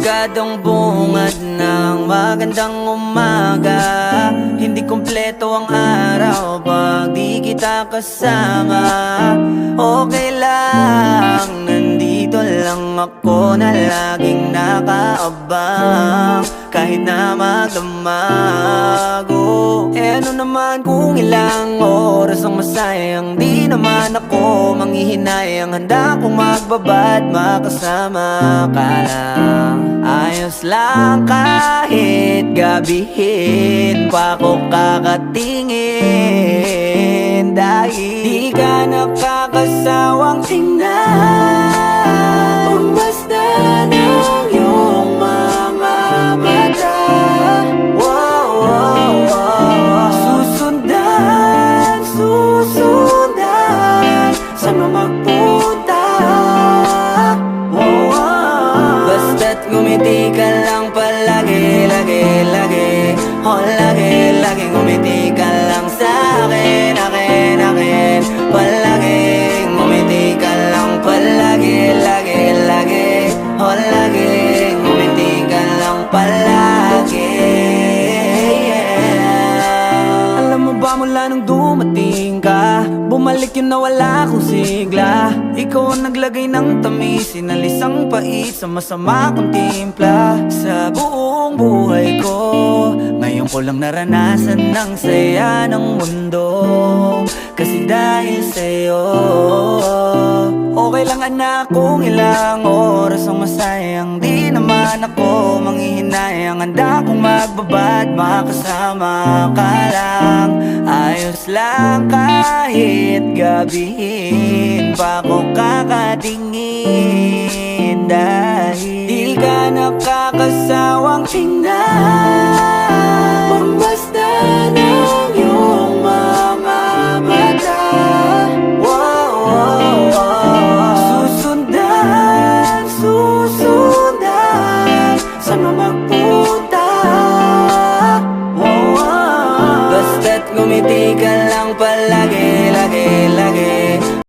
Delikadong bungad ng magandang umaga. Hindi kumpleto ang araw pag di kita kasama. Okay lang, nandito lang ako na laging nakaabang. Kahit na magdamago, ano naman kung ilang oras ang masayang. Di naman ako manghihinayang, handa kong magbabad makasama ka lang. Ayos lang kahit gabihin pa ko kakatingin, dahil di ka nakakasawang tingnan. Basta ng iyong mga mata, wow, wow, wow. Susundan saan mo magpunta, wow, wow. Basta't ngumiti ka lang palagi, lagi, lagi. Oh, lagi, lagi ngumiti ka lang sa'kin, akin, akin. Palagi, ngumiti ka lang palagi, lagi, lagi. Oh, lagi, ngumiti ka lang palagi, yeah. Alam mo ba mula nung dumating ka, bumalik yun na wala akong sigla. Ikaw ang naglagay ng tamis, sinalis ang pait sa masama kong timpla. Sa buong buhay ko, ngayon ko lang naranasan ng saya ng mundo, kasi dahil sa'yo. Okay lang anak kung ilang oras ang masayang. Di naman ako manghihinayang, handa kong magbabad makasama ka lang. Ayos lang kahit gabihin pa ko kakatingin.